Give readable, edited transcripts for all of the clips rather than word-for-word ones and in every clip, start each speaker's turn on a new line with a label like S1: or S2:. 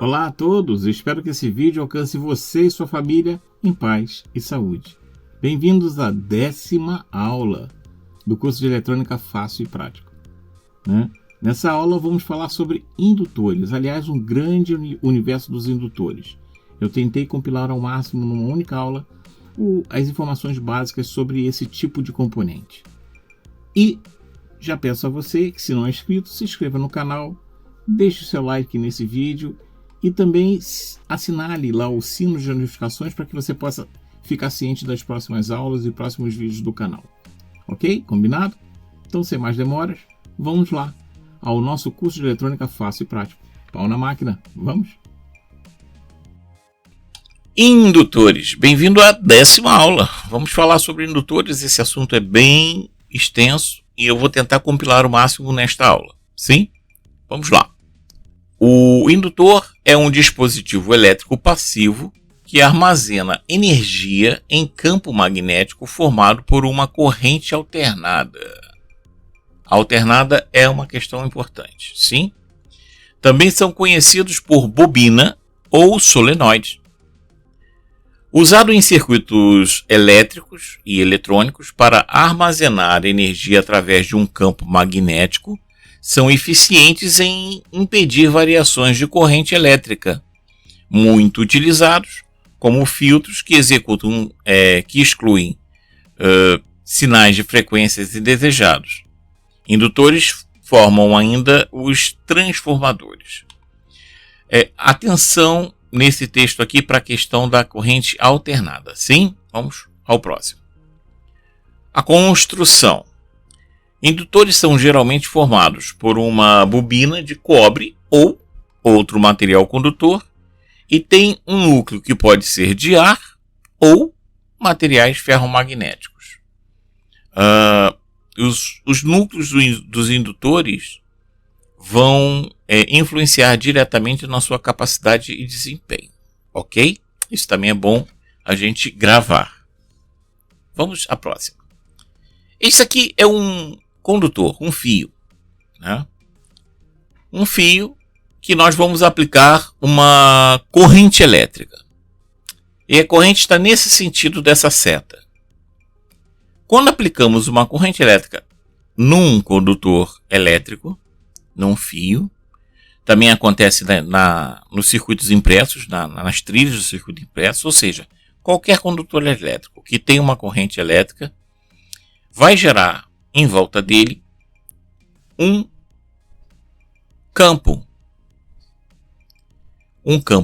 S1: Olá a todos, espero que esse vídeo alcance você e sua família em paz e saúde. Bem-vindos à 10ª aula do curso de eletrônica fácil e prático. Nessa aula vamos falar sobre indutores, aliás, um grande universo dos indutores. Eu tentei compilar ao máximo numa única aula as informações básicas sobre esse tipo de componente. E já peço a você que, se não é inscrito, se inscreva no canal, deixe o seu like nesse vídeo e também assinale lá o sino de notificações para que você possa ficar ciente das próximas aulas e próximos vídeos do canal. Ok? Combinado? Então, sem mais demoras, vamos lá ao nosso curso de eletrônica fácil e prático. Pau na máquina, vamos? Indutores, bem-vindo à 10ª aula. Vamos falar sobre indutores, esse assunto é bem extenso e eu vou tentar compilar o máximo nesta aula. Sim? Vamos lá. O indutor é um dispositivo elétrico passivo que armazena energia em campo magnético formado por uma corrente alternada. Alternada é uma questão importante, sim? Também são conhecidos por bobina ou solenoide. Usado em circuitos elétricos e eletrônicos para armazenar energia através de um campo magnético, são eficientes em impedir variações de corrente elétrica, muito utilizados como filtros que excluem sinais de frequências indesejados. Indutores formam ainda os transformadores. Atenção nesse texto aqui para a questão da corrente alternada. Sim? Vamos ao próximo. A construção. Indutores são geralmente formados por uma bobina de cobre ou outro material condutor e tem um núcleo que pode ser de ar ou materiais ferromagnéticos. Os núcleos dos indutores vão influenciar diretamente na sua capacidade e desempenho. Ok? Isso também é bom a gente gravar. Vamos à próxima. Esse aqui é um condutor, um fio. Um fio que nós vamos aplicar uma corrente elétrica. E a corrente está nesse sentido dessa seta. Quando aplicamos uma corrente elétrica num condutor elétrico, num fio, também acontece nos circuitos impressos, nas trilhas do circuito impresso, ou seja, qualquer condutor elétrico que tenha uma corrente elétrica vai gerar em volta dele um campo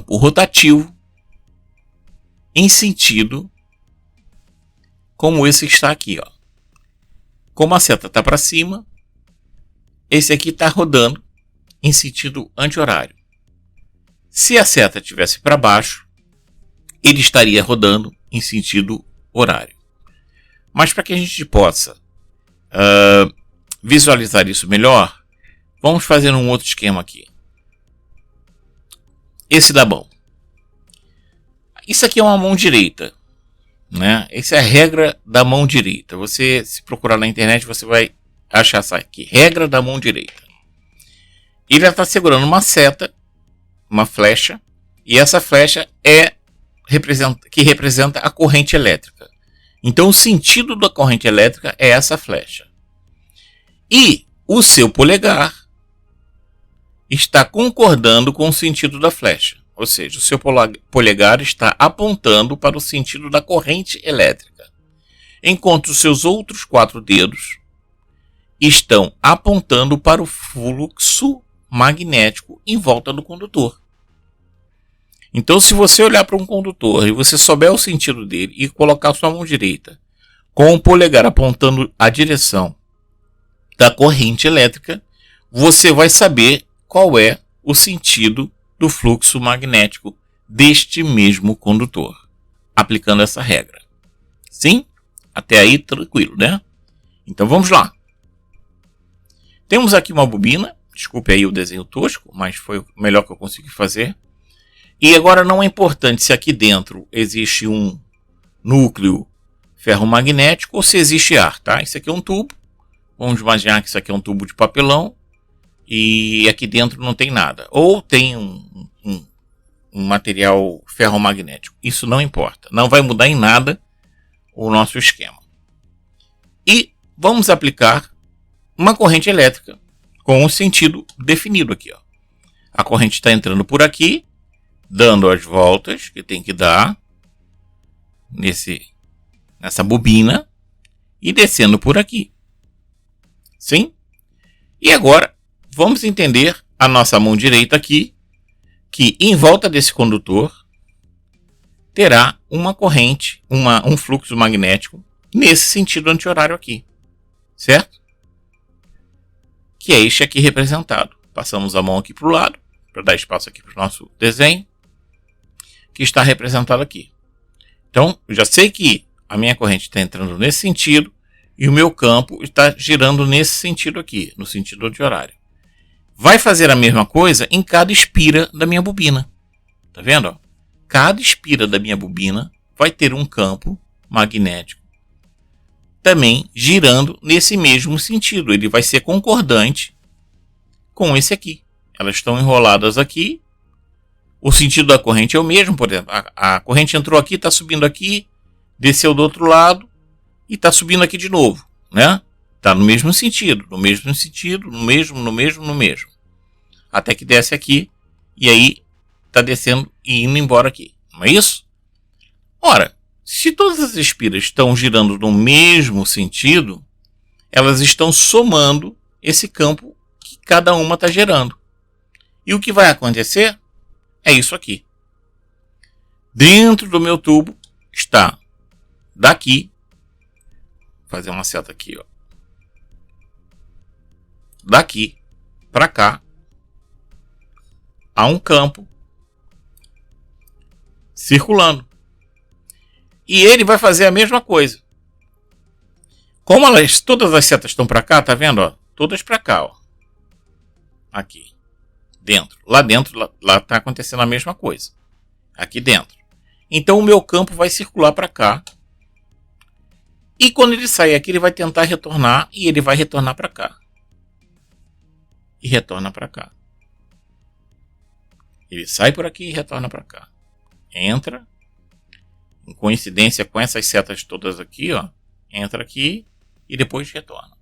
S1: rotativo em sentido como esse que está aqui, ó. Como a seta está para cima, esse aqui está rodando em sentido anti-horário. Se a seta estivesse para baixo, ele estaria rodando em sentido horário. Mas para que a gente possa visualizar isso melhor, vamos fazer um outro esquema aqui. Esse da mão. Isso aqui é uma mão direita. Essa é a regra da mão direita. Você, se procurar na internet, você vai achar essa aqui. Regra da mão direita. Ele está segurando uma seta, uma flecha, e essa flecha representa a corrente elétrica. Então o sentido da corrente elétrica é essa flecha. E o seu polegar está concordando com o sentido da flecha. Ou seja, o seu polegar está apontando para o sentido da corrente elétrica. Enquanto os seus outros 4 dedos estão apontando para o fluxo magnético em volta do condutor. Então, se você olhar para um condutor e você souber o sentido dele e colocar sua mão direita com o polegar apontando a direção da corrente elétrica, você vai saber qual é o sentido do fluxo magnético deste mesmo condutor, aplicando essa regra. Sim? Até aí tranquilo, né? Então vamos lá. Temos aqui uma bobina, desculpe aí o desenho tosco, mas foi o melhor que eu consegui fazer. E agora não é importante se aqui dentro existe um núcleo ferromagnético ou se existe ar, tá? Isso aqui é um tubo. Vamos imaginar que isso aqui é um tubo de papelão e aqui dentro não tem nada. Ou tem um material ferromagnético. Isso não importa. Não vai mudar em nada o nosso esquema. E vamos aplicar uma corrente elétrica com um sentido definido aqui. Ó. A corrente está entrando por aqui, dando as voltas que tem que dar nessa bobina e descendo por aqui. Sim? E agora vamos entender a nossa mão direita aqui, que em volta desse condutor terá uma corrente, um fluxo magnético nesse sentido anti-horário aqui. Certo? Que é este aqui representado. Passamos a mão aqui para o lado, para dar espaço aqui para o nosso desenho, que está representado aqui. Então, eu já sei que a minha corrente está entrando nesse sentido e o meu campo está girando nesse sentido aqui, no sentido anti-horário. Vai fazer a mesma coisa em cada espira da minha bobina. Tá vendo? Ó? Cada espira da minha bobina vai ter um campo magnético também girando nesse mesmo sentido. Ele vai ser concordante com esse aqui. Elas estão enroladas aqui. O sentido da corrente é o mesmo, por exemplo. A corrente entrou aqui, está subindo aqui, desceu do outro lado e está subindo aqui de novo, né? Está no mesmo sentido, no mesmo. Até que desce aqui e aí está descendo e indo embora aqui. Não é isso? Ora, se todas as espiras estão girando no mesmo sentido, elas estão somando esse campo que cada uma está gerando. E o que vai acontecer é isso aqui. Dentro do meu tubo está daqui, vou fazer uma seta aqui, ó. Daqui para cá há um campo circulando. E ele vai fazer a mesma coisa. Como todas as setas estão para cá, tá vendo? Ó? Todas para cá, ó. Aqui. Dentro. Lá dentro, lá está acontecendo a mesma coisa. Aqui dentro. Então o meu campo vai circular para cá. E quando ele sair aqui, ele vai tentar retornar. E ele vai retornar para cá. E retorna para cá. Ele sai por aqui e retorna para cá. Entra. Em coincidência com essas setas todas aqui, ó, entra aqui e depois retorna.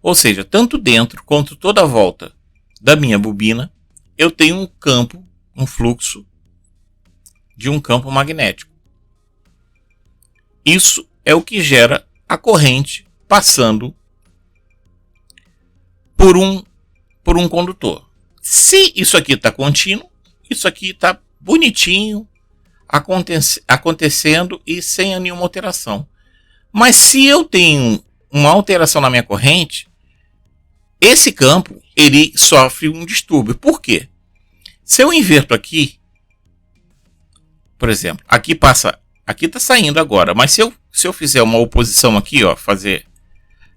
S1: Ou seja, tanto dentro quanto toda a volta da minha bobina, eu tenho um campo, um fluxo de um campo magnético. Isso é o que gera a corrente passando por um condutor. Se isso aqui está contínuo, isso aqui está bonitinho, acontecendo e sem nenhuma alteração. Mas se eu tenho uma alteração na minha corrente, esse campo ele sofre um distúrbio. Por quê? Se eu inverto aqui, por exemplo, aqui está saindo agora, mas se eu fizer uma oposição aqui, ó, fazer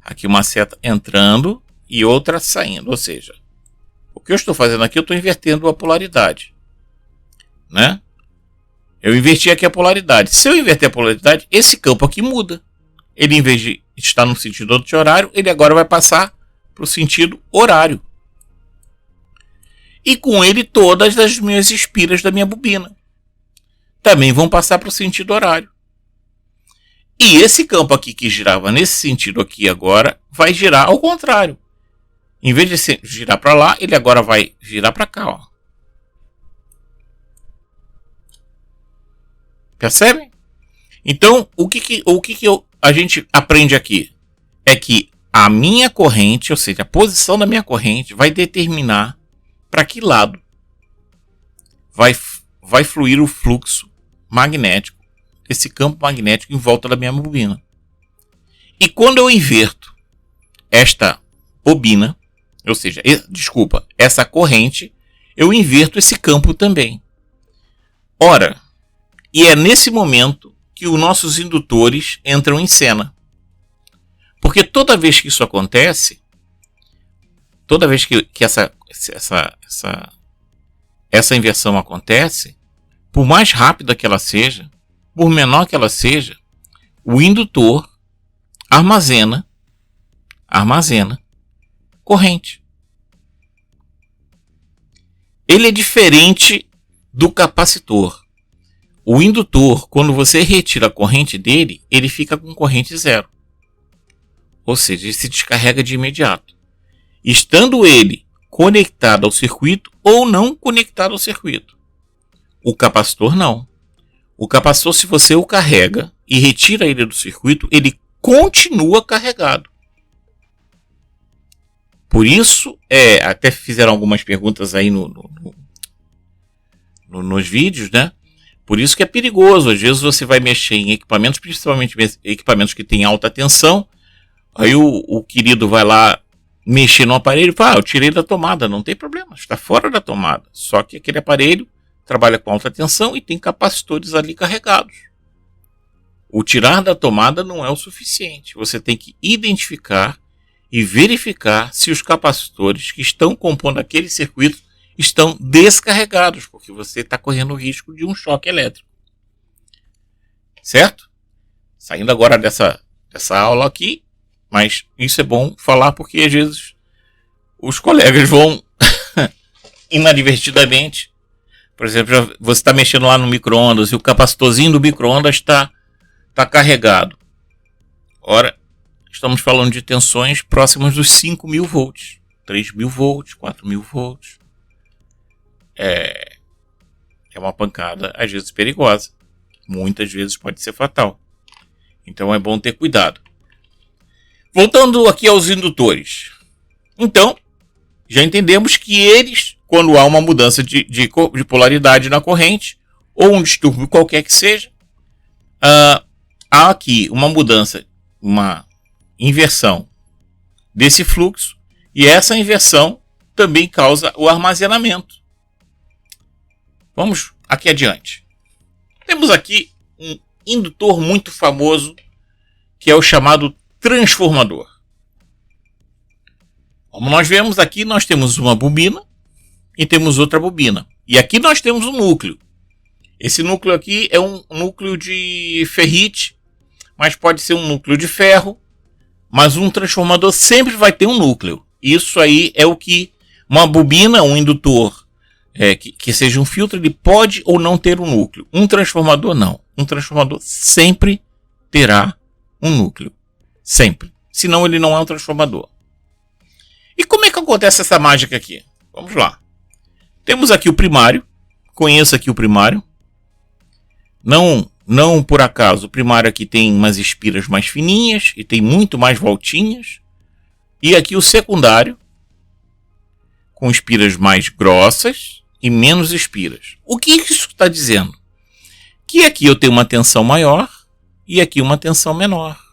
S1: aqui uma seta entrando e outra saindo, ou seja, o que eu estou fazendo aqui, eu estou invertendo a polaridade, né? Eu inverti aqui a polaridade. Se eu inverter a polaridade, esse campo aqui muda. Ele, em vez de estar no sentido anti-horário, ele agora vai passar para o sentido horário. E com ele, todas as minhas espiras da minha bobina também vão passar para o sentido horário. E esse campo aqui que girava nesse sentido aqui agora, vai girar ao contrário. Em vez de girar para lá, ele agora vai girar para cá, ó. Percebe? Então, o que a gente aprende aqui? É que a minha corrente, ou seja, a posição da minha corrente, vai determinar para que lado vai fluir o fluxo magnético, esse campo magnético em volta da minha bobina. E quando eu inverto esta bobina, ou seja, essa corrente, eu inverto esse campo também. Ora, e é nesse momento que os nossos indutores entram em cena. Porque toda vez que isso acontece, toda vez que essa inversão acontece, por mais rápida que ela seja, por menor que ela seja, o indutor armazena corrente. Ele é diferente do capacitor. O indutor, quando você retira a corrente dele, ele fica com corrente zero. Ou seja, ele se descarrega de imediato. Estando ele conectado ao circuito ou não conectado ao circuito. O capacitor não. O capacitor, se você o carrega e retira ele do circuito, ele continua carregado. Por isso, até fizeram algumas perguntas aí nos vídeos, né? Por isso que é perigoso. Às vezes você vai mexer em equipamentos, principalmente equipamentos que têm alta tensão. Aí o querido vai lá mexer no aparelho e fala, eu tirei da tomada. Não tem problema, está fora da tomada. Só que aquele aparelho trabalha com alta tensão e tem capacitores ali carregados. O tirar da tomada não é o suficiente. Você tem que identificar e verificar se os capacitores que estão compondo aquele circuito estão descarregados, porque você está correndo o risco de um choque elétrico. Certo? Saindo agora dessa aula aqui, mas isso é bom falar porque às vezes os colegas vão inadvertidamente, por exemplo, você está mexendo lá no micro-ondas e o capacitorzinho do micro-ondas está carregado. Ora, estamos falando de tensões próximas dos 5.000 volts, 3.000 volts, 4.000 volts. É uma pancada, às vezes perigosa. Muitas vezes pode ser fatal. Então é bom ter cuidado. Voltando aqui aos indutores. Então, já entendemos que eles, quando há uma mudança de polaridade na corrente, ou um distúrbio qualquer que seja, há aqui uma mudança, uma inversão desse fluxo, e essa inversão também causa o armazenamento. Vamos aqui adiante. Temos aqui um indutor muito famoso, que é o chamado transformador. Como nós vemos aqui, nós temos uma bobina e temos outra bobina. E aqui nós temos um núcleo. Esse núcleo aqui é um núcleo de ferrite, mas pode ser um núcleo de ferro. Mas um transformador sempre vai ter um núcleo. Isso aí é o que uma bobina, um indutor, que seja um filtro, ele pode ou não ter um núcleo. Um transformador não. Um transformador sempre terá um núcleo. Sempre. Senão ele não é um transformador. E como é que acontece essa mágica aqui? Vamos lá. Temos aqui o primário. Conheça aqui o primário. Não por acaso, o primário aqui tem umas espiras mais fininhas e tem muito mais voltinhas. E aqui o secundário, com espiras mais grossas e menos espiras. O que isso está dizendo? Que aqui eu tenho uma tensão maior e aqui uma tensão menor.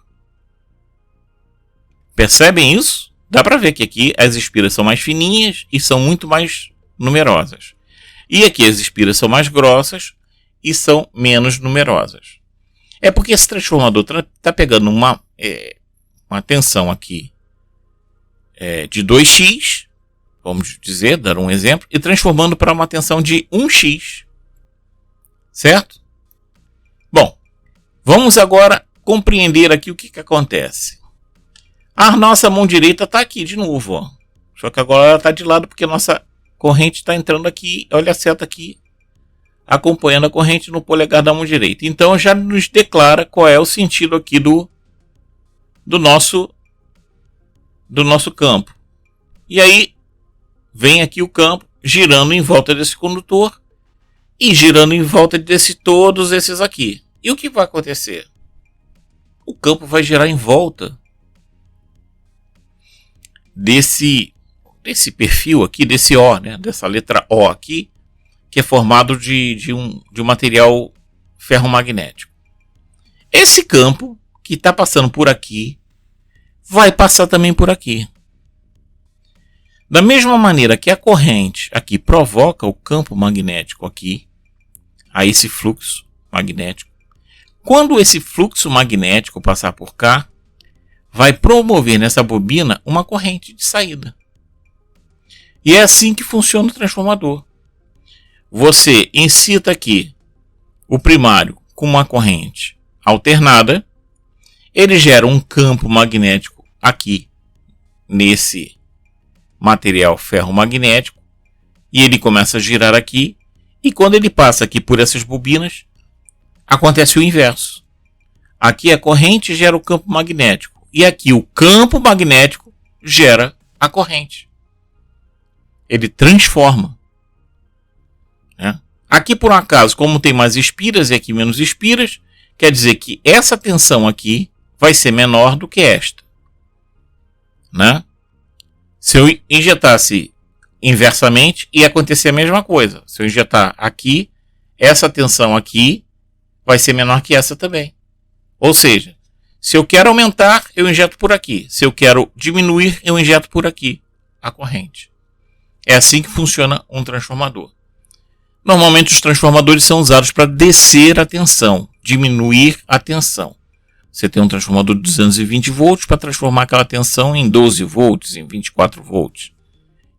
S1: Percebem isso? Dá para ver que aqui as espiras são mais fininhas e são muito mais numerosas. E aqui as espiras são mais grossas e são menos numerosas. É porque esse transformador está pegando uma tensão aqui de 2x, vamos dizer, dar um exemplo, e transformando para uma tensão de 1x. Certo? Bom, vamos agora compreender aqui o que acontece. A nossa mão direita está aqui de novo, ó. Só que agora ela está de lado porque a nossa corrente está entrando aqui. Olha a seta aqui, acompanhando a corrente no polegar da mão direita. Então já nos declara qual é o sentido aqui do nosso campo. E aí vem aqui o campo girando em volta desse condutor e girando em volta de todos esses aqui. E o que vai acontecer? O campo vai girar em volta desse perfil aqui, desse O, né? Dessa letra O aqui, que é formado de um material ferromagnético. Esse campo que está passando por aqui vai passar também por aqui. Da mesma maneira que a corrente aqui provoca o campo magnético aqui, a esse fluxo magnético, quando esse fluxo magnético passar por cá, vai promover nessa bobina uma corrente de saída. E é assim que funciona o transformador. Você incita aqui o primário com uma corrente alternada, ele gera um campo magnético aqui nesse material ferromagnético e ele começa a girar aqui E quando ele passa aqui por essas bobinas, acontece o inverso. Aqui a corrente gera o campo magnético. E aqui o campo magnético gera a corrente. Ele transforma. Né? Aqui, por um acaso, como tem mais espiras e aqui menos espiras, quer dizer que essa tensão aqui vai ser menor do que esta. Né? Se eu injetasse inversamente, ia acontecer a mesma coisa. Se eu injetar aqui, essa tensão aqui vai ser menor que essa também. Ou seja, se eu quero aumentar, eu injeto por aqui. Se eu quero diminuir, eu injeto por aqui a corrente. É assim que funciona um transformador. Normalmente os transformadores são usados para descer a tensão, diminuir a tensão. Você tem um transformador de 220 volts para transformar aquela tensão em 12 volts, em 24 volts.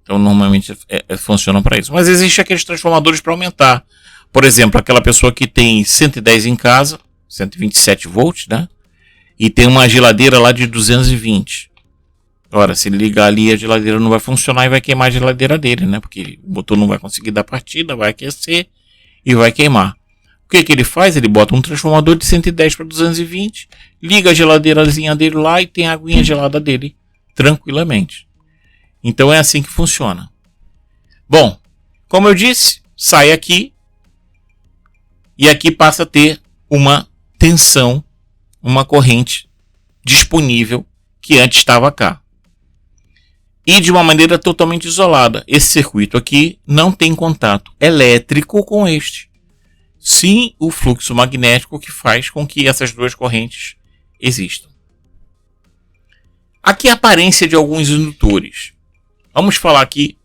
S1: Então normalmente funcionam para isso. Mas existem aqueles transformadores para aumentar. Por exemplo, aquela pessoa que tem 110 em casa, 127 volts, né? E tem uma geladeira lá de 220. Ora, se ele ligar ali, a geladeira não vai funcionar e vai queimar a geladeira dele, né? Porque o motor não vai conseguir dar partida, vai aquecer e vai queimar. O que ele faz? Ele bota um transformador de 110 para 220, liga a geladeirazinha dele lá e tem a aguinha gelada dele tranquilamente. Então é assim que funciona. Bom, como eu disse, sai aqui e aqui passa a ter uma tensão, uma corrente disponível que antes estava cá. E de uma maneira totalmente isolada. Esse circuito aqui não tem contato elétrico com este. Sim, o fluxo magnético que faz com que essas duas correntes existam. Aqui a aparência de alguns indutores. Vamos falar aqui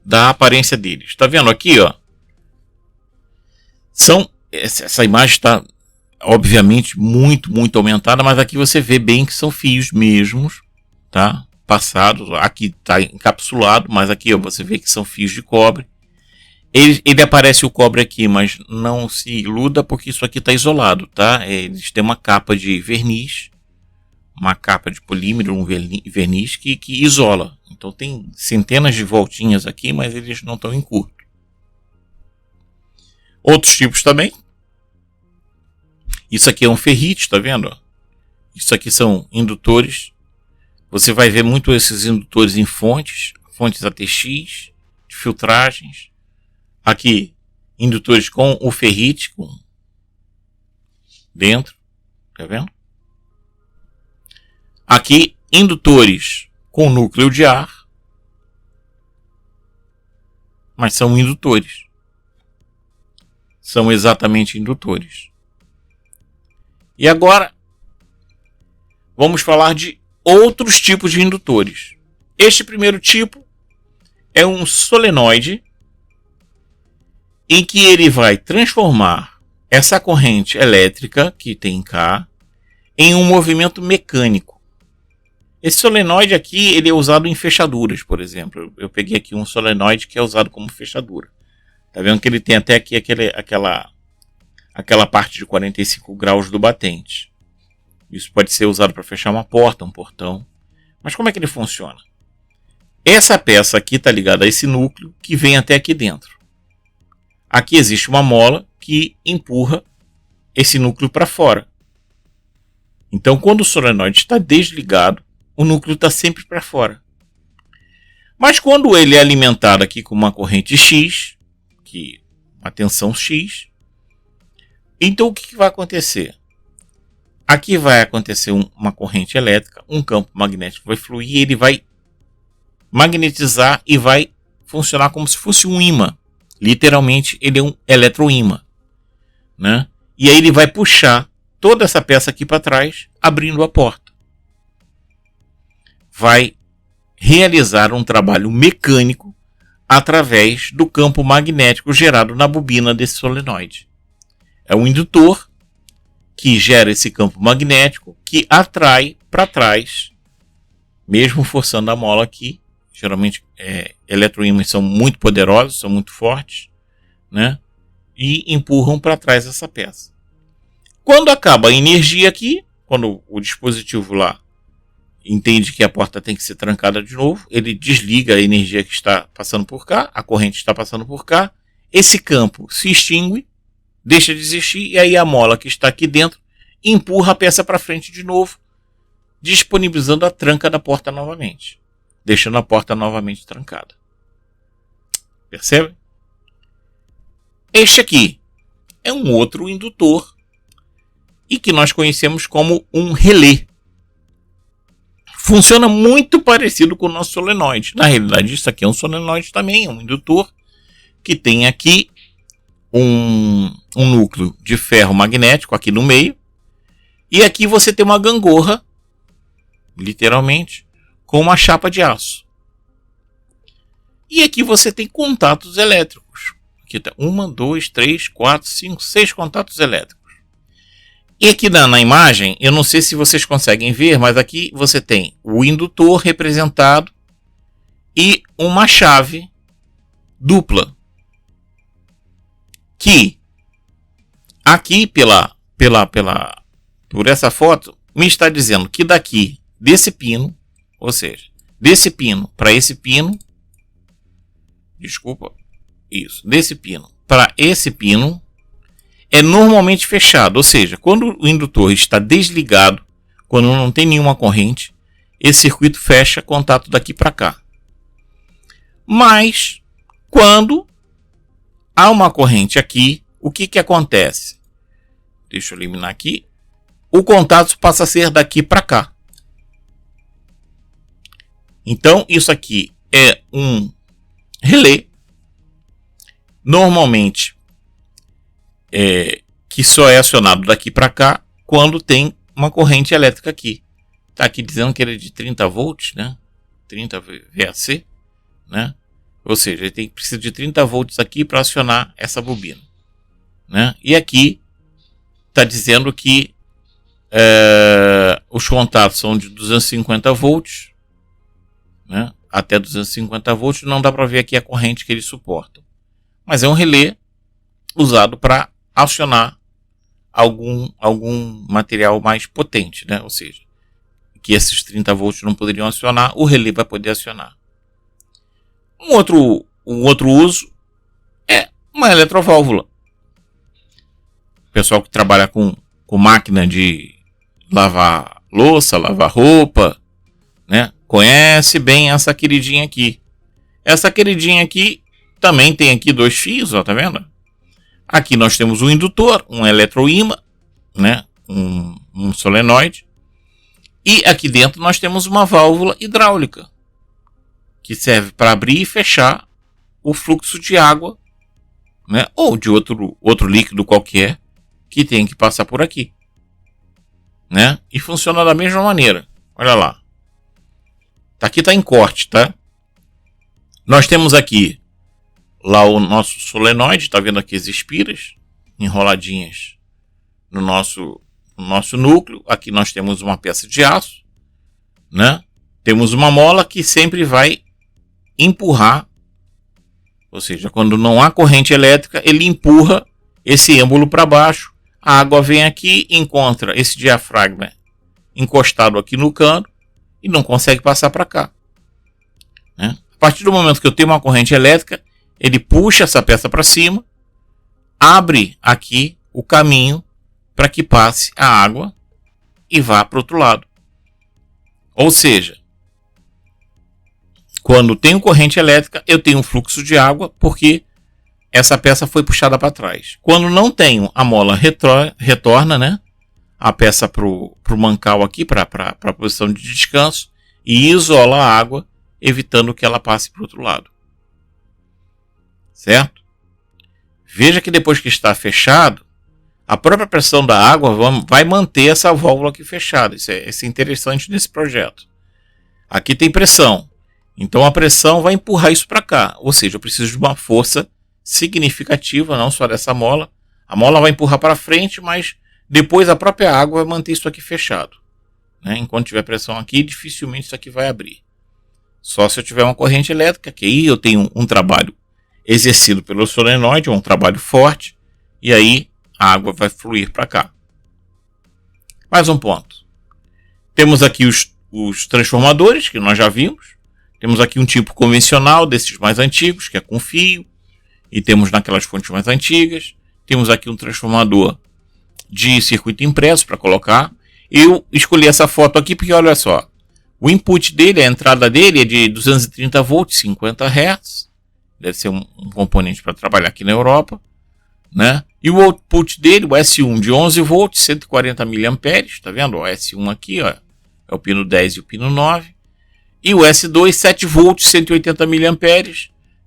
S1: da aparência deles. Está vendo aqui, ó? Essa imagem está obviamente muito aumentada, mas aqui você vê bem que são fios mesmos, tá? Passados. Aqui está encapsulado, mas aqui ó, você vê que são fios de cobre. Ele aparece o cobre aqui, mas não se iluda porque isso aqui está isolado, tá? Eles têm uma capa de verniz, uma capa de polímero, um verniz que isola. Então tem centenas de voltinhas aqui, mas eles não estão em curto. Outros tipos também. Isso aqui é um ferrite, tá vendo? Isso aqui são indutores. Você vai ver muito esses indutores em fontes ATX, de filtragens. Aqui, indutores com o ferrite dentro, tá vendo? Aqui, indutores com núcleo de ar, mas são indutores. São exatamente indutores. E agora, vamos falar de outros tipos de indutores. Este primeiro tipo é um solenoide em que ele vai transformar essa corrente elétrica que tem cá em um movimento mecânico. Esse solenoide aqui ele é usado em fechaduras, por exemplo. Eu peguei aqui um solenoide que é usado como fechadura. Tá vendo que ele tem até aqui aquela parte de 45 graus do batente. Isso pode ser usado para fechar uma porta, um portão. Mas como é que ele funciona? Essa peça aqui está ligada a esse núcleo que vem até aqui dentro. Aqui existe uma mola que empurra esse núcleo para fora. Então, quando o solenoide está desligado, o núcleo está sempre para fora. Mas quando ele é alimentado aqui com uma corrente X, uma tensão X, então o que vai acontecer? Aqui vai acontecer uma corrente elétrica, um campo magnético vai fluir, e ele vai magnetizar e vai funcionar como se fosse um ímã. Literalmente, ele é um eletroímã, né? E aí ele vai puxar toda essa peça aqui para trás, abrindo a porta. Vai realizar um trabalho mecânico através do campo magnético gerado na bobina desse solenoide. É um indutor que gera esse campo magnético que atrai para trás, mesmo forçando a mola aqui. Geralmente eletroímãs são muito poderosos, são muito fortes, né? E empurram para trás essa peça. Quando acaba a energia aqui, quando o dispositivo lá entende que a porta tem que ser trancada de novo, ele desliga a energia que está passando por cá, a corrente está passando por cá, esse campo se extingue, deixa de existir, e aí a mola que está aqui dentro empurra a peça para frente de novo, disponibilizando a tranca da porta novamente, deixando a porta novamente trancada. Percebe? Este aqui é um outro indutor e que nós conhecemos como um relé. Funciona muito parecido com o nosso solenoide. Na realidade, isso aqui é um solenoide também, é um indutor que tem aqui um núcleo de ferro magnético aqui no meio. E aqui você tem uma gangorra, literalmente, com uma chapa de aço. E aqui você tem contatos elétricos. Aqui tá 1, 2, 3, 4, 5, 6 contatos elétricos. E aqui na imagem, eu não sei se vocês conseguem ver, mas aqui você tem o indutor representado e uma chave dupla. Que aqui por essa foto me está dizendo que daqui desse pino, ou seja, desse pino para esse pino, desse pino para esse pino, é normalmente fechado, ou seja, quando o indutor está desligado, quando não tem nenhuma corrente, esse circuito fecha contato daqui para cá. Mas, quando há uma corrente aqui, o que acontece? Deixa eu eliminar aqui. O contato passa a ser daqui para cá. Então, isso aqui é um relé, normalmente que só é acionado daqui para cá quando tem uma corrente elétrica aqui. Está aqui dizendo que ele é de 30 volts, né? 30 VAC, né? Ou seja, ele precisa de 30 volts aqui para acionar essa bobina, né? E aqui está dizendo que os contatos são de 250 volts, né? Até 250 volts, não dá para ver aqui a corrente que eles suportam. Mas é um relé usado para acionar algum material mais potente, né? Ou seja, que esses 30 volts não poderiam acionar, o relé vai poder acionar. Um outro uso é uma eletroválvula. O pessoal que trabalha com máquina de lavar louça, lavar roupa, né? Conhece bem essa queridinha aqui. Essa queridinha aqui também tem aqui 2 fios, ó, tá vendo? Aqui nós temos um indutor, um eletroímã, né? Um solenoide. E aqui dentro nós temos uma válvula hidráulica, que serve para abrir e fechar o fluxo de água, né? Ou de outro líquido qualquer que tem que passar por aqui, né? E funciona da mesma maneira. Olha lá. Aqui está em corte, tá? Nós temos aqui lá o nosso solenoide, tá vendo aqui as espiras enroladinhas no nosso núcleo. Aqui nós temos uma peça de aço, né? Temos uma mola que sempre vai empurrar, ou seja, quando não há corrente elétrica, ele empurra esse êmbolo para baixo. A água vem aqui, encontra esse diafragma encostado aqui no cano e não consegue passar para cá, né? A partir do momento que eu tenho uma corrente elétrica, ele puxa essa peça para cima, abre aqui o caminho para que passe a água e vá para o outro lado. Ou seja, quando tenho corrente elétrica, eu tenho um fluxo de água porque essa peça foi puxada para trás. Quando não tenho, a mola retorna, né, a peça para o mancal aqui, para a posição de descanso, e isola a água, evitando que ela passe para o outro lado. Certo? Veja que depois que está fechado, a própria pressão da água vai manter essa válvula aqui fechada. Isso é interessante nesse projeto. Aqui tem pressão. Então a pressão vai empurrar isso para cá. Ou seja, eu preciso de uma força significativa, não só dessa mola. A mola vai empurrar para frente, mas depois a própria água vai manter isso aqui fechado, né? Enquanto tiver pressão aqui, dificilmente isso aqui vai abrir. Só se eu tiver uma corrente elétrica, que aí eu tenho um trabalho exercido pelo solenoide, um trabalho forte, e aí a água vai fluir para cá. Mais um ponto. Temos aqui os transformadores, que nós já vimos. Temos aqui um tipo convencional desses mais antigos, que é com fio. E temos naquelas fontes mais antigas. Temos aqui um transformador de circuito impresso para colocar. Eu escolhi essa foto aqui porque olha só. O input dele, a entrada dele é de 230 volts, 50 Hz. Deve ser um componente para trabalhar aqui na Europa, né? E o output dele, o S1 de 11 volts, 140 mA, tá vendo? O S1 aqui, ó, é o pino 10 e o pino 9. E o S2, 7 volts, 180 mA,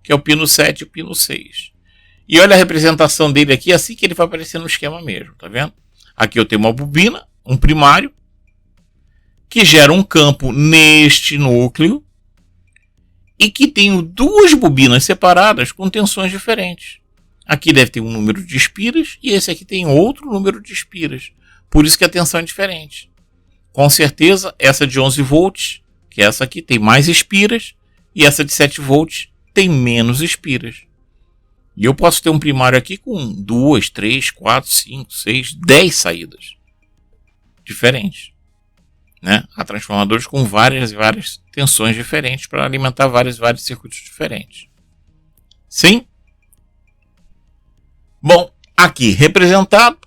S1: que é o pino 7 e o pino 6. E olha a representação dele aqui, assim que ele vai aparecer no esquema mesmo, tá vendo? Aqui eu tenho uma bobina, um primário, que gera um campo neste núcleo e que tem duas bobinas separadas com tensões diferentes. Aqui deve ter um número de espiras e esse aqui tem outro número de espiras. Por isso que a tensão é diferente. Com certeza, essa de 11 volts, que é essa aqui, tem mais espiras e essa de 7 volts tem menos espiras. E eu posso ter um primário aqui com 2, 3, 4, 5, 6, 10 saídas diferentes. Né? Há transformadores com várias tensões diferentes para alimentar vários circuitos diferentes. Sim? Bom, aqui representado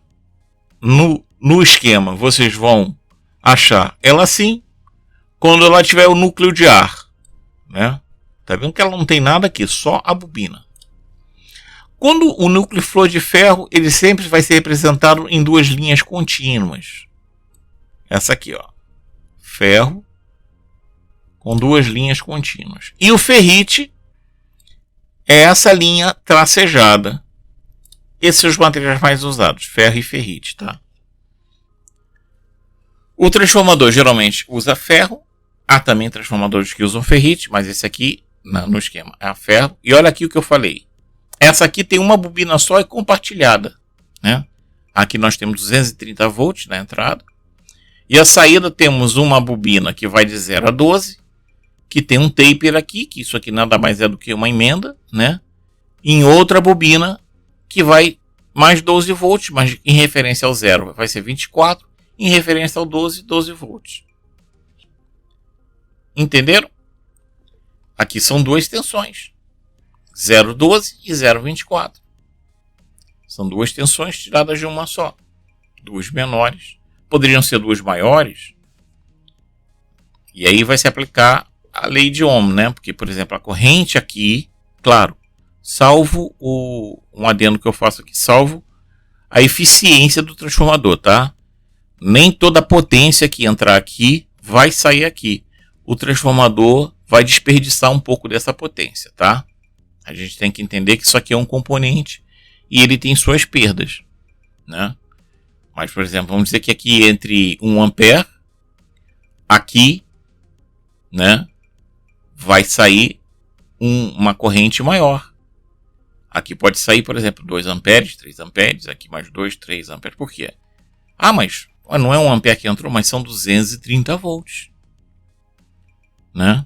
S1: no esquema, vocês vão achar ela assim quando ela tiver o núcleo de ar. Né? Tá vendo que ela não tem nada aqui, só a bobina. Quando o núcleo for de ferro, ele sempre vai ser representado em duas linhas contínuas. Essa aqui, ó. Ferro com duas linhas contínuas. E o ferrite é essa linha tracejada. Esses são os materiais mais usados, ferro e ferrite, tá? O transformador geralmente usa ferro. Há também transformadores que usam ferrite, mas esse aqui no esquema é a ferro. E olha aqui o que eu falei. Essa aqui tem uma bobina só e compartilhada, né? Aqui nós temos 230 volts na entrada. E a saída temos uma bobina que vai de 0 a 12, que tem um taper aqui, que isso aqui nada mais é do que uma emenda, né? Em outra bobina que vai mais 12 volts, mas em referência ao 0 vai ser 24, em referência ao 12, 12 volts. Entenderam? Aqui são duas tensões, 0,12 e 0,24. São duas tensões tiradas de uma só, duas menores. Poderiam ser duas maiores. E aí vai se aplicar a lei de Ohm, né? Porque, por exemplo, a corrente aqui, claro, salvo um adendo que eu faço aqui, salvo a eficiência do transformador, tá? Nem toda a potência que entrar aqui vai sair aqui. O transformador vai desperdiçar um pouco dessa potência, tá? A gente tem que entender que isso aqui é um componente e ele tem suas perdas, né? Mas, por exemplo, vamos dizer que aqui entre 1 ampere, aqui, né, vai sair uma corrente maior. Aqui pode sair, por exemplo, 2 amperes, 3 amperes, aqui mais 2, 3 amperes. Por quê? Ah, mas não é 1 ampere que entrou, mas são 230 volts. Né?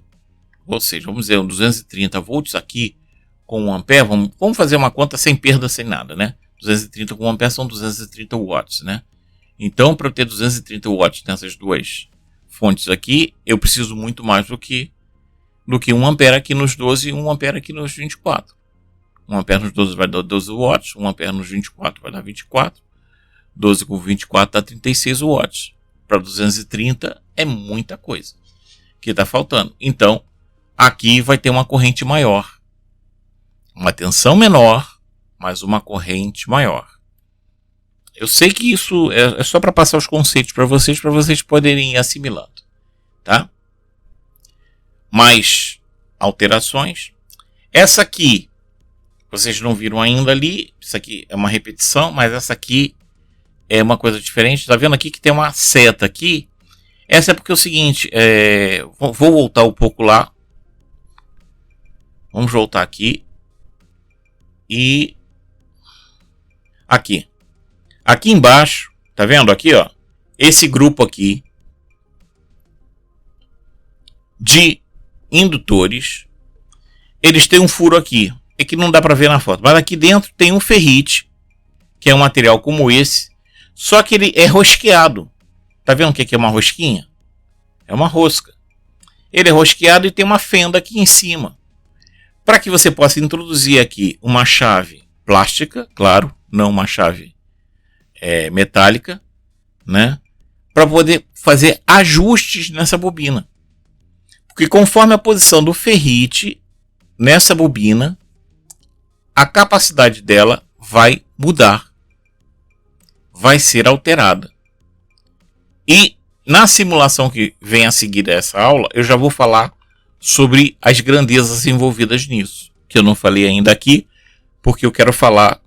S1: Ou seja, vamos dizer, 230 volts aqui com 1 ampere, vamos fazer uma conta sem perda, sem nada, né? 230 com 1 ampere são 230 watts, né? Então, para eu ter 230 watts nessas duas fontes aqui, eu preciso muito mais do que 1 ampere aqui nos 12 e 1 ampere aqui nos 24. 1 ampere nos 12 vai dar 12 watts, 1 ampere nos 24 vai dar 24, 12 com 24 dá 36 watts. Para 230 é muita coisa que está faltando. Então, aqui vai ter uma corrente maior. Uma tensão menor, mas uma corrente maior. Eu sei que isso é só para passar os conceitos para vocês poderem ir assimilando, tá? Mais alterações. Essa aqui, vocês não viram ainda ali, isso aqui é uma repetição, mas essa aqui é uma coisa diferente. Tá vendo aqui que tem uma seta aqui? Essa é porque é o seguinte, vou voltar um pouco lá. Vamos voltar aqui. E aqui embaixo, tá vendo aqui, ó, esse grupo aqui de indutores, eles têm um furo aqui, é que não dá para ver na foto, mas aqui dentro tem um ferrite, que é um material como esse, só que ele é rosqueado. Tá vendo o que é uma rosquinha? É uma rosca. Ele é rosqueado e tem uma fenda aqui em cima. Para que você possa introduzir aqui uma chave plástica, claro, não uma chave metálica, né? Para poder fazer ajustes nessa bobina. Porque conforme a posição do ferrite nessa bobina, a capacidade dela vai mudar. Vai ser alterada. E na simulação que vem a seguir essa aula, eu já vou falar sobre as grandezas envolvidas nisso, que eu não falei ainda aqui, porque eu quero falar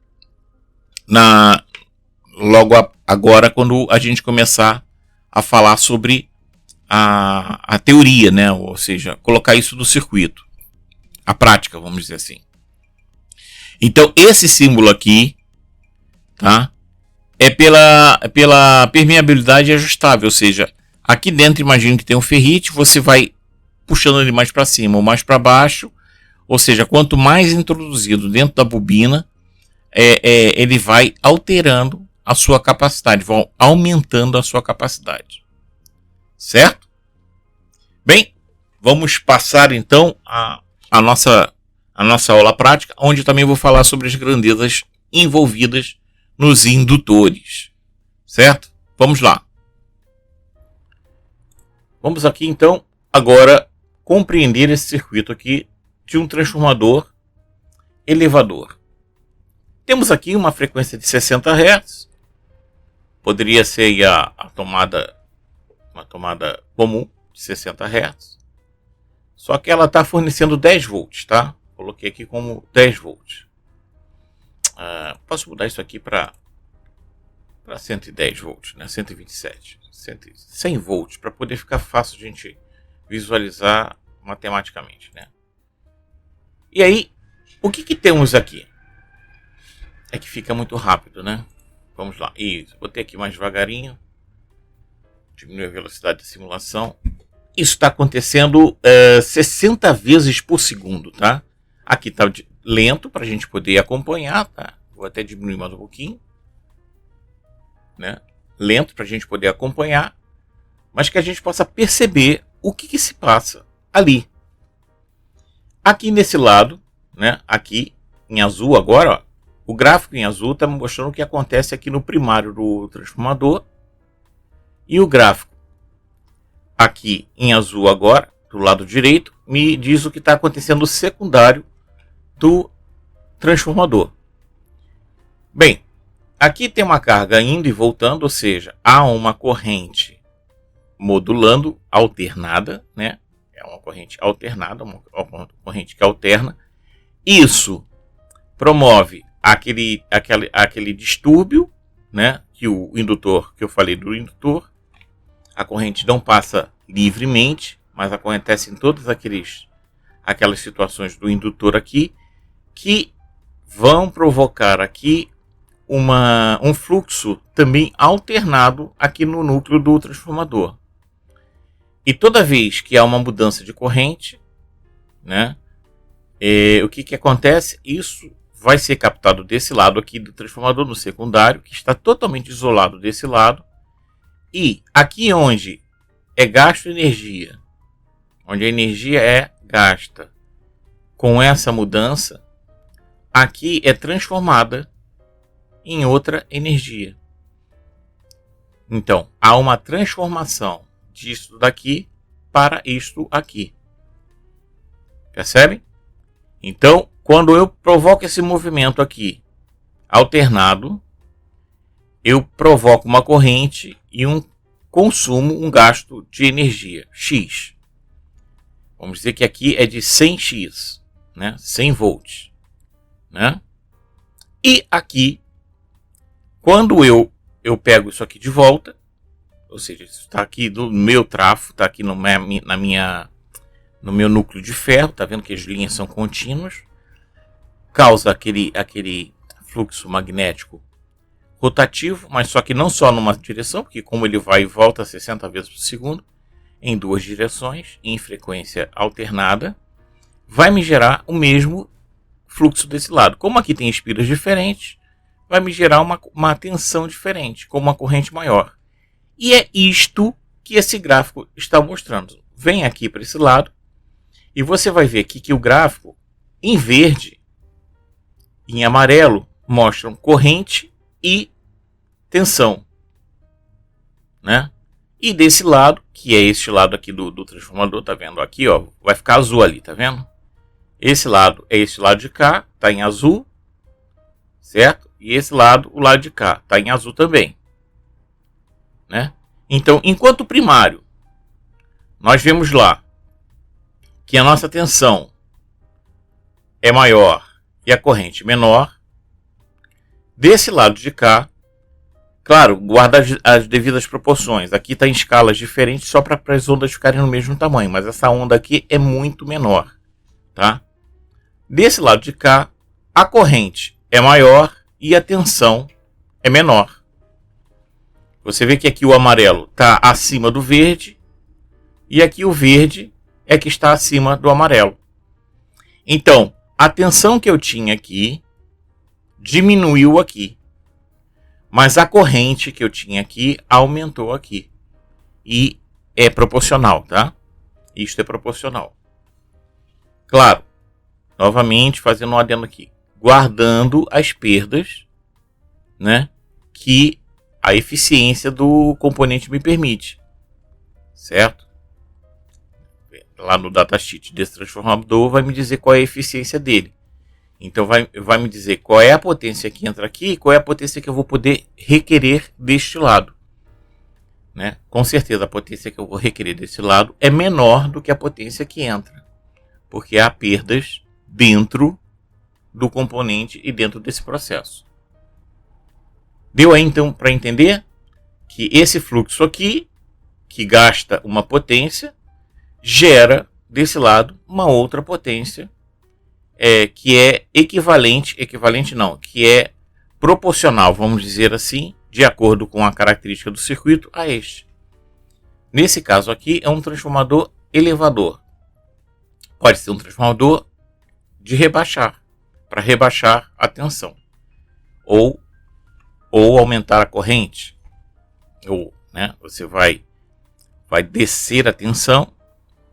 S1: logo agora, quando a gente começar a falar sobre a teoria, né? Ou seja, colocar isso no circuito, a prática, vamos dizer assim. Então, esse símbolo aqui, tá? É pela permeabilidade ajustável, ou seja, aqui dentro, imagine que tem um ferrite, você vai puxando ele mais para cima ou mais para baixo, ou seja, quanto mais introduzido dentro da bobina, ele vai alterando a sua capacidade, vão aumentando a sua capacidade, certo? Bem, vamos passar então a nossa aula prática, onde também vou falar sobre as grandezas envolvidas nos indutores, certo? Vamos lá. Vamos aqui então agora compreender esse circuito aqui de um transformador elevador. Temos aqui uma frequência de 60 Hz. Poderia ser uma tomada comum de 60 Hz. Só que ela está fornecendo 10 volts, tá? Coloquei aqui como 10 volts. Posso mudar isso aqui para 110 volts, né? 127, 100 volts, para poder ficar fácil de a gente visualizar matematicamente, né? E aí, o que temos aqui? É que fica muito rápido, né? Vamos lá. Isso, botei aqui mais devagarinho. Diminui a velocidade da simulação. Isso está acontecendo 60 vezes por segundo, tá? Aqui está lento para a gente poder acompanhar, tá? Vou até diminuir mais um pouquinho, né? Lento para a gente poder acompanhar, mas que a gente possa perceber o que se passa ali. Aqui nesse lado, né? Aqui em azul agora, ó, o gráfico em azul está mostrando o que acontece aqui no primário do transformador, e o gráfico aqui em azul agora, do lado direito, me diz o que está acontecendo no secundário do transformador. Bem, aqui tem uma carga indo e voltando, ou seja, há uma corrente modulando, alternada, né? É uma corrente alternada, uma corrente que alterna. Isso promove aquele distúrbio, né? Que o indutor, que eu falei do indutor, a corrente não passa livremente, mas acontece em todas aquelas situações do indutor aqui, que vão provocar aqui um fluxo também alternado aqui no núcleo do transformador. E toda vez que há uma mudança de corrente, né, o que acontece? Isso vai ser captado desse lado aqui do transformador, no secundário, que está totalmente isolado desse lado. E aqui onde é gasto energia, onde a energia é gasta com essa mudança, aqui é transformada em outra energia. Então, há uma transformação disso daqui para isto aqui. Percebem? Então, quando eu provoco esse movimento aqui alternado, eu provoco uma corrente e um consumo, um gasto de energia, X. Vamos dizer que aqui é de 100x, né? 100 volts. Né? E aqui, quando eu pego isso aqui de volta, ou seja, isso está aqui no meu trafo, está aqui no meu núcleo de ferro, tá vendo que as linhas são contínuas, causa aquele fluxo magnético rotativo, mas só que não só numa direção, porque como ele vai e volta 60 vezes por segundo, em duas direções, em frequência alternada, vai me gerar o mesmo fluxo desse lado. Como aqui tem espiras diferentes, vai me gerar uma tensão diferente, com uma corrente maior. E é isto que esse gráfico está mostrando. Vem aqui para esse lado e você vai ver aqui que o gráfico em verde e em amarelo mostram corrente e tensão, né? E desse lado, que é este lado aqui do transformador, tá vendo aqui, ó, vai ficar azul ali, tá vendo? Esse lado é esse lado de cá, tá em azul, certo? E esse lado, o lado de cá, tá em azul também, né? Então, enquanto primário, nós vemos lá que a nossa tensão é maior e a corrente menor. Desse lado de cá, claro, guarda as devidas proporções. Aqui está em escalas diferentes só para as ondas ficarem no mesmo tamanho, mas essa onda aqui é muito menor, tá? Desse lado de cá, a corrente é maior e a tensão é menor. Você vê que aqui o amarelo está acima do verde e aqui o verde é que está acima do amarelo. Então, a tensão que eu tinha aqui diminuiu aqui, mas a corrente que eu tinha aqui aumentou aqui. E é proporcional, tá? Isto é proporcional. Claro, novamente fazendo um adendo aqui, guardando as perdas, né, que a eficiência do componente me permite, certo? Lá no datasheet desse transformador vai me dizer qual é a eficiência dele. Então vai me dizer qual é a potência que entra aqui e qual é a potência que eu vou poder requerer deste lado, né? Com certeza a potência que eu vou requerer desse lado é menor do que a potência que entra, porque há perdas dentro do componente e dentro desse processo. Deu aí então para entender que esse fluxo aqui, que gasta uma potência, gera desse lado uma outra potência que é equivalente não, que é proporcional, vamos dizer assim, de acordo com a característica do circuito a este. Nesse caso aqui é um transformador elevador. Pode ser um transformador de rebaixar, para rebaixar a tensão, ou aumentar a corrente, ou, né, você vai descer a tensão,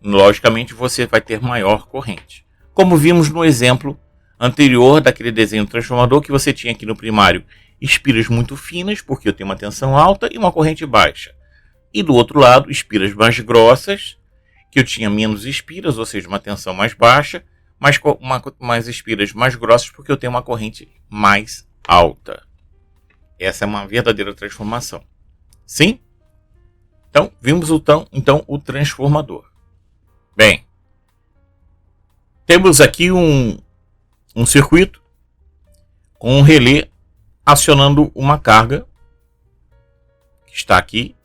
S1: logicamente você vai ter maior corrente. Como vimos no exemplo anterior daquele desenho do transformador, que você tinha aqui no primário espiras muito finas, porque eu tenho uma tensão alta e uma corrente baixa. E do outro lado, espiras mais grossas, que eu tinha menos espiras, ou seja, uma tensão mais baixa, mas mais espiras mais grossas, porque eu tenho uma corrente mais alta. Essa é uma verdadeira transformação. Sim? Então, vimos então o transformador. Bem, temos aqui um circuito com um relé acionando uma carga que está aqui,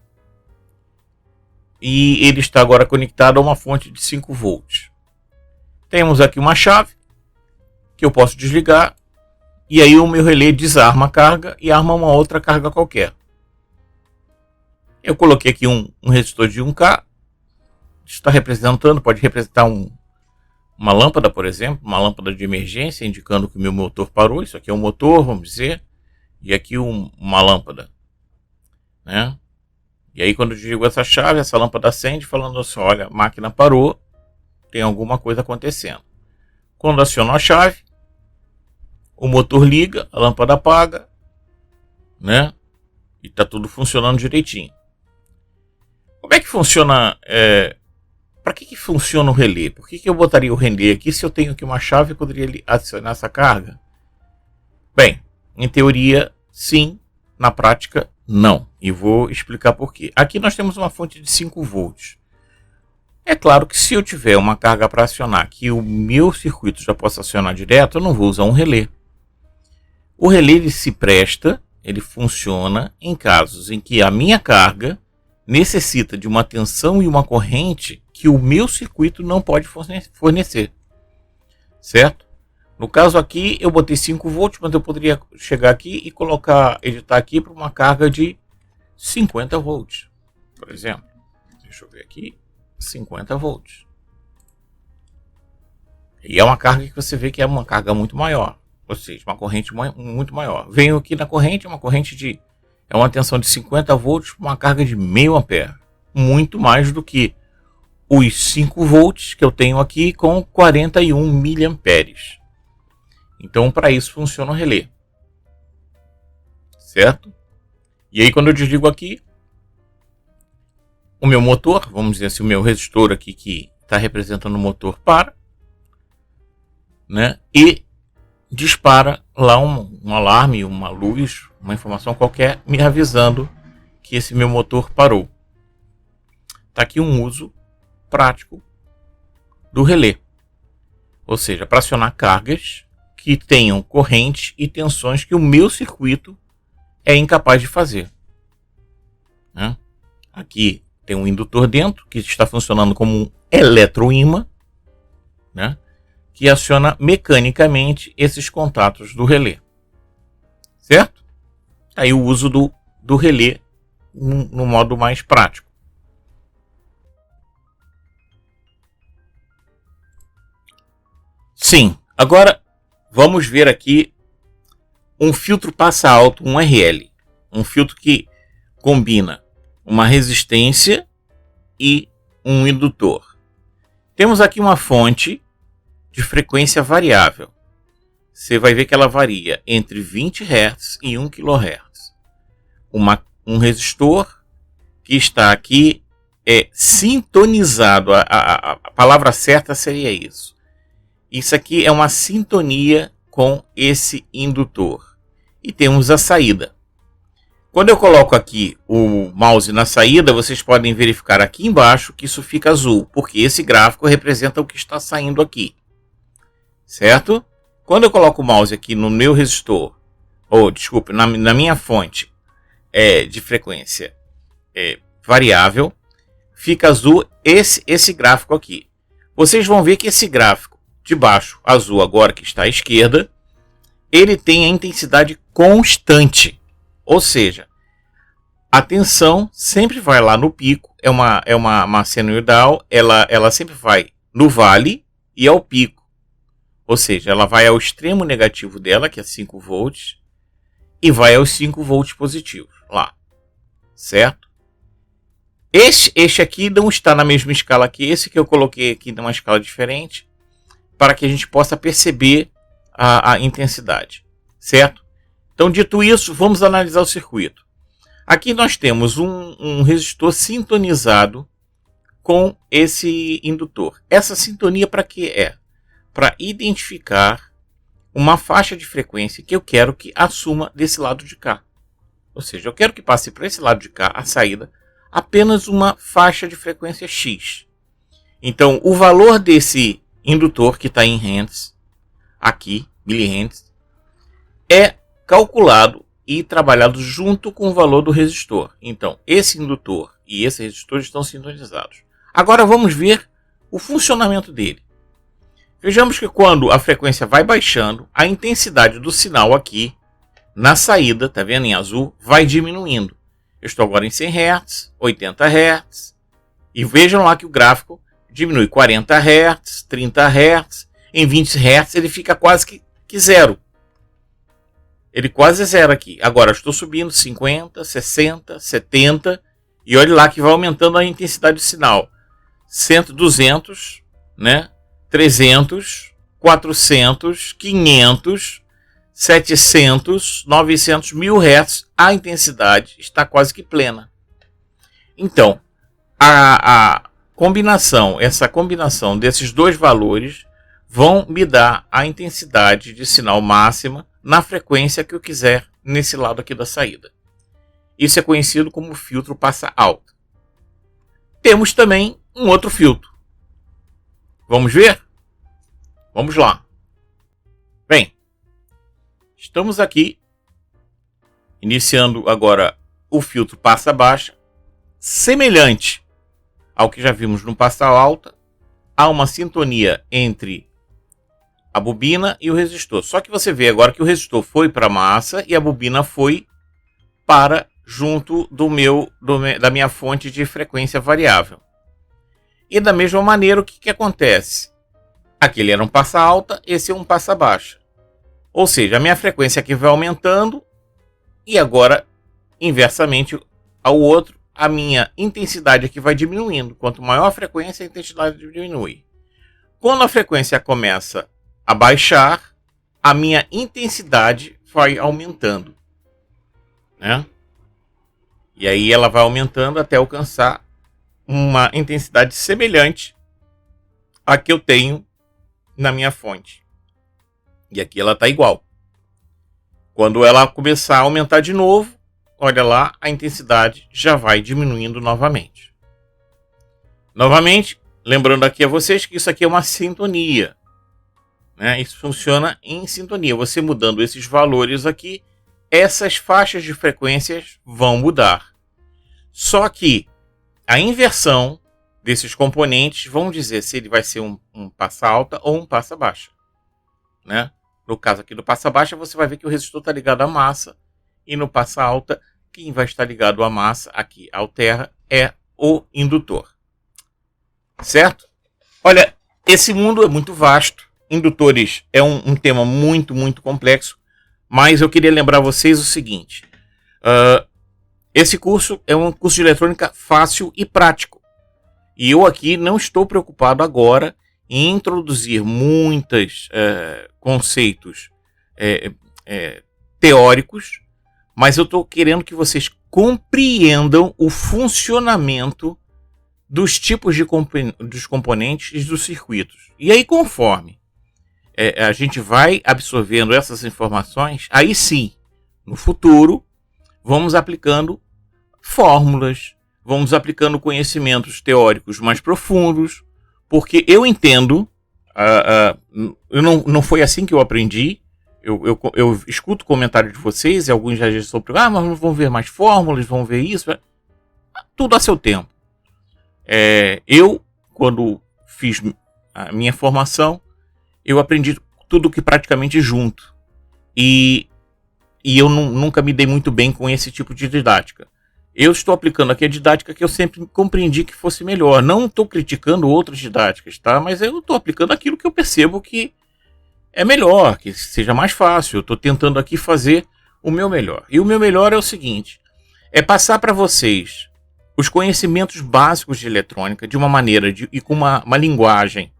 S1: e ele está agora conectado a uma fonte de 5 volts. Temos aqui uma chave que eu posso desligar, e aí o meu relé desarma a carga e arma uma outra carga qualquer. Eu coloquei aqui um resistor de 1K, está representando, pode representar uma lâmpada, por exemplo, uma lâmpada de emergência, indicando que o meu motor parou. Isso aqui é um motor, vamos dizer, e aqui uma lâmpada, né? E aí quando eu desligo essa chave, essa lâmpada acende, falando assim, olha, a máquina parou, tem alguma coisa acontecendo. Quando aciono a chave, o motor liga, a lâmpada apaga, né? E está tudo funcionando direitinho. Como é que funciona? Para que funciona o relé? Por que eu botaria o relé aqui se eu tenho aqui uma chave e poderia acionar essa carga? Bem, em teoria, sim. Na prática, não. E vou explicar por quê. Aqui nós temos uma fonte de 5 volts. É claro que se eu tiver uma carga para acionar que o meu circuito já possa acionar direto, eu não vou usar um relé. O relé ele se presta, ele funciona em casos em que a minha carga necessita de uma tensão e uma corrente que o meu circuito não pode fornecer, certo? No caso aqui eu botei 5 volts, mas eu poderia chegar aqui e editar aqui para uma carga de 50 volts, por exemplo. Deixa eu ver aqui, 50 volts. E é uma carga que você vê que é uma carga muito maior, ou seja, uma corrente muito maior. Venho aqui na corrente, uma corrente é uma tensão de 50 volts para uma carga de meio ampere. muito mais do que os 5 volts que eu tenho aqui com 41 miliamperes. Então, para isso funciona o relé. Certo? E aí, quando eu desligo aqui, o meu motor, vamos dizer assim, o meu resistor aqui que está representando o motor para, né? E dispara lá um alarme, uma luz, uma informação qualquer, me avisando que esse meu motor parou. Está aqui um uso prático do relé. Ou seja, para acionar cargas que tenham corrente e tensões que o meu circuito é incapaz de fazer. Né? Aqui tem um indutor dentro que está funcionando como um eletroímã, né? Que aciona mecanicamente esses contatos do relé. Certo? Aí o uso do relé no modo mais prático. Sim, agora vamos ver aqui um filtro passa alto, um RL. Um filtro que combina uma resistência e um indutor. Temos aqui uma fonte de frequência variável. Você vai ver que ela varia entre 20 Hz e 1 kHz. Um resistor que está aqui sintonizado. A palavra certa seria isso. Isso aqui é uma sintonia com esse indutor. E temos a saída. Quando eu coloco aqui o mouse na saída, vocês podem verificar aqui embaixo que isso fica azul, porque esse gráfico representa o que está saindo aqui. Certo? Quando eu coloco o mouse aqui no meu resistor, na minha fonte de frequência variável, fica azul esse gráfico aqui. Vocês vão ver que esse gráfico de baixo, azul agora que está à esquerda, ele tem a intensidade constante. Ou seja, a tensão sempre vai lá no pico, é uma sinusoidal, ela sempre vai no vale e ao pico. Ou seja, ela vai ao extremo negativo dela, que é 5 volts, e vai aos 5 volts positivos, lá. Certo? Este aqui não está na mesma escala que esse, que eu coloquei aqui numa escala diferente, para que a gente possa perceber a intensidade. Certo? Então, dito isso, vamos analisar o circuito. Aqui nós temos um resistor sintonizado com esse indutor. Essa sintonia para que é? Para identificar uma faixa de frequência que eu quero que assuma desse lado de cá. Ou seja, eu quero que passe para esse lado de cá, a saída, apenas uma faixa de frequência X. Então, o valor desse indutor que está em Hz, aqui, milihertz, é calculado e trabalhado junto com o valor do resistor. Então, esse indutor e esse resistor estão sintonizados. Agora vamos ver o funcionamento dele. Vejamos que quando a frequência vai baixando, a intensidade do sinal aqui na saída, tá vendo em azul, vai diminuindo. Eu estou agora em 100 Hz, 80 Hz, e vejam lá que o gráfico diminui 40 Hz, 30 Hz, em 20 Hz ele fica quase que zero. Ele quase é zero aqui. Agora eu estou subindo 50, 60, 70, e olha lá que vai aumentando a intensidade do sinal. 100, 200, né? 300, 400, 500, 700, 900, 1000 Hz, a intensidade está quase que plena. Então, essa combinação desses dois valores vão me dar a intensidade de sinal máxima na frequência que eu quiser nesse lado aqui da saída. Isso é conhecido como filtro passa alto. Temos também um outro filtro. Vamos ver? Vamos lá. Bem, estamos aqui iniciando agora o filtro passa baixa, semelhante ao que já vimos no passa alta. Há uma sintonia entre a bobina e o resistor. Só que você vê agora que o resistor foi para a massa e a bobina foi para junto da minha fonte de frequência variável. E da mesma maneira, o que acontece? Aquele era um passa alta, esse é um passa baixa. Ou seja, a minha frequência aqui vai aumentando e agora, inversamente ao outro, a minha intensidade aqui vai diminuindo. Quanto maior a frequência, a intensidade diminui. Quando a frequência começa a baixar, a minha intensidade vai aumentando, né? E aí ela vai aumentando até alcançar uma intensidade semelhante à que eu tenho na minha fonte. E aqui ela está igual. Quando ela começar a aumentar de novo, olha lá, a intensidade já vai diminuindo novamente. Novamente, lembrando aqui a vocês que isso aqui é uma sintonia, né? Isso funciona em sintonia. Você mudando esses valores aqui, essas faixas de frequências vão mudar. Só que a inversão desses componentes vão dizer se ele vai ser um passa alta ou um passa baixa, né? No caso aqui do passa baixa, você vai ver que o resistor está ligado à massa, e no passa alta, quem vai estar ligado à massa, aqui ao terra, é o indutor. Certo? Olha, esse mundo é muito vasto. Indutores é um tema muito, muito complexo, mas eu queria lembrar vocês o seguinte. Esse curso é um curso de eletrônica fácil e prático. E eu aqui não estou preocupado agora em introduzir muitos conceitos teóricos, mas eu estou querendo que vocês compreendam o funcionamento dos tipos dos componentes e dos circuitos. E aí, conforme a gente vai absorvendo essas informações, aí sim, no futuro, vamos aplicando fórmulas, vamos aplicando conhecimentos teóricos mais profundos, porque eu entendo, não foi assim que eu aprendi. Eu escuto comentários de vocês, e alguns já sobre, mas vão ver mais fórmulas, vão ver isso, tudo a seu tempo. Eu, quando fiz a minha formação, eu aprendi tudo que praticamente junto. E eu nunca me dei muito bem com esse tipo de didática. Eu estou aplicando aqui a didática que eu sempre compreendi que fosse melhor. Não estou criticando outras didáticas, tá? Mas eu estou aplicando aquilo que eu percebo que é melhor, que seja mais fácil. Eu estou tentando aqui fazer o meu melhor. E o meu melhor é o seguinte: é passar para vocês os conhecimentos básicos de eletrônica de uma maneira e com uma linguagem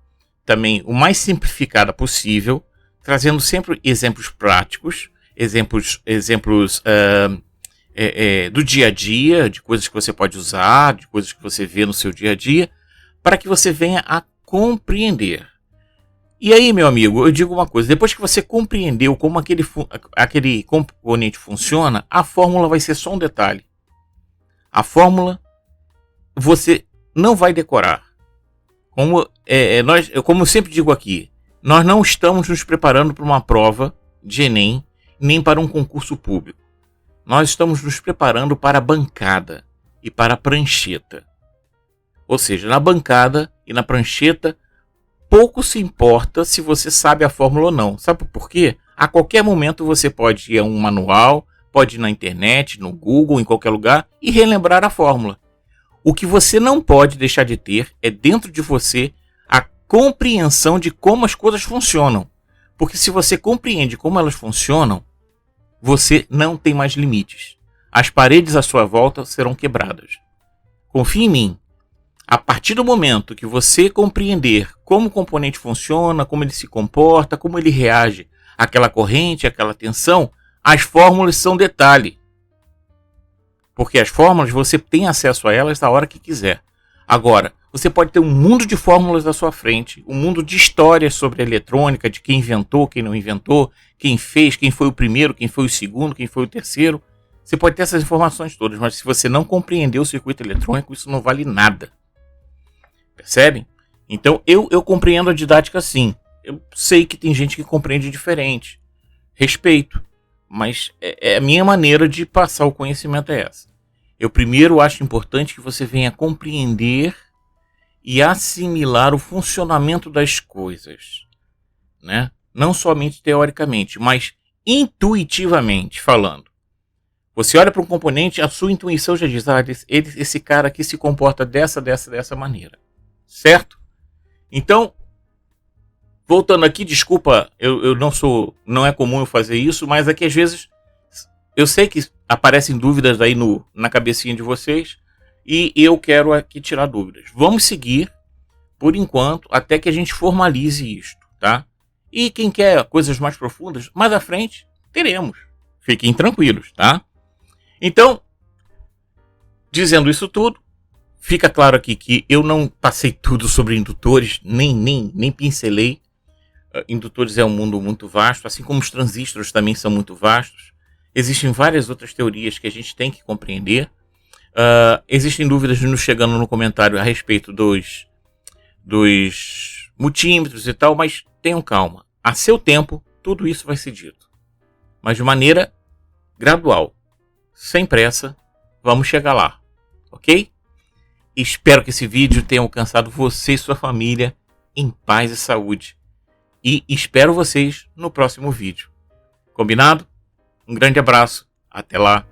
S1: também o mais simplificada possível, trazendo sempre exemplos práticos, exemplos do dia a dia, de coisas que você pode usar, de coisas que você vê no seu dia a dia, para que você venha a compreender. E aí, meu amigo, eu digo uma coisa: depois que você compreendeu como aquele componente funciona, a fórmula vai ser só um detalhe. A fórmula você não vai decorar. Como eu sempre digo aqui, nós não estamos nos preparando para uma prova de Enem, nem para um concurso público. Nós estamos nos preparando para a bancada e para a prancheta. Ou seja, na bancada e na prancheta, pouco se importa se você sabe a fórmula ou não. Sabe por quê? A qualquer momento você pode ir a um manual, pode ir na internet, no Google, em qualquer lugar, e relembrar a fórmula. O que você não pode deixar de ter é dentro de você a compreensão de como as coisas funcionam. Porque se você compreende como elas funcionam, você não tem mais limites. As paredes à sua volta serão quebradas. Confie em mim. A partir do momento que você compreender como o componente funciona, como ele se comporta, como ele reage àquela corrente, àquela tensão, as fórmulas são detalhe. Porque as fórmulas você tem acesso a elas na hora que quiser. Agora, você pode ter um mundo de fórmulas à sua frente, um mundo de histórias sobre a eletrônica, de quem inventou, quem não inventou, quem fez, quem foi o primeiro, quem foi o segundo, quem foi o terceiro. Você pode ter essas informações todas, mas se você não compreender o circuito eletrônico, isso não vale nada. Percebem? Então, eu compreendo a didática sim. Eu sei que tem gente que compreende diferente. Respeito. Mas a minha maneira de passar o conhecimento é essa. Eu primeiro acho importante que você venha compreender e assimilar o funcionamento das coisas, né? Não somente teoricamente, mas intuitivamente falando. Você olha para um componente, a sua intuição já diz: esse cara aqui se comporta dessa maneira. Certo? Então, voltando aqui, desculpa, não é comum eu fazer isso, mas é que às vezes eu sei que aparecem dúvidas aí na cabecinha de vocês, e eu quero aqui tirar dúvidas. Vamos seguir, por enquanto, até que a gente formalize isto, tá? E quem quer coisas mais profundas, mais à frente, teremos. Fiquem tranquilos, tá? Então, dizendo isso tudo, fica claro aqui que eu não passei tudo sobre indutores, nem pincelei. Indutores é um mundo muito vasto, assim como os transistores também são muito vastos. Existem várias outras teorias que a gente tem que compreender. Existem dúvidas nos chegando no comentário a respeito dos multímetros e tal, mas tenham calma. A seu tempo, tudo isso vai ser dito. Mas de maneira gradual, sem pressa, vamos chegar lá, ok? Espero que esse vídeo tenha alcançado você e sua família em paz e saúde. E espero vocês no próximo vídeo. Combinado? Um grande abraço. Até lá.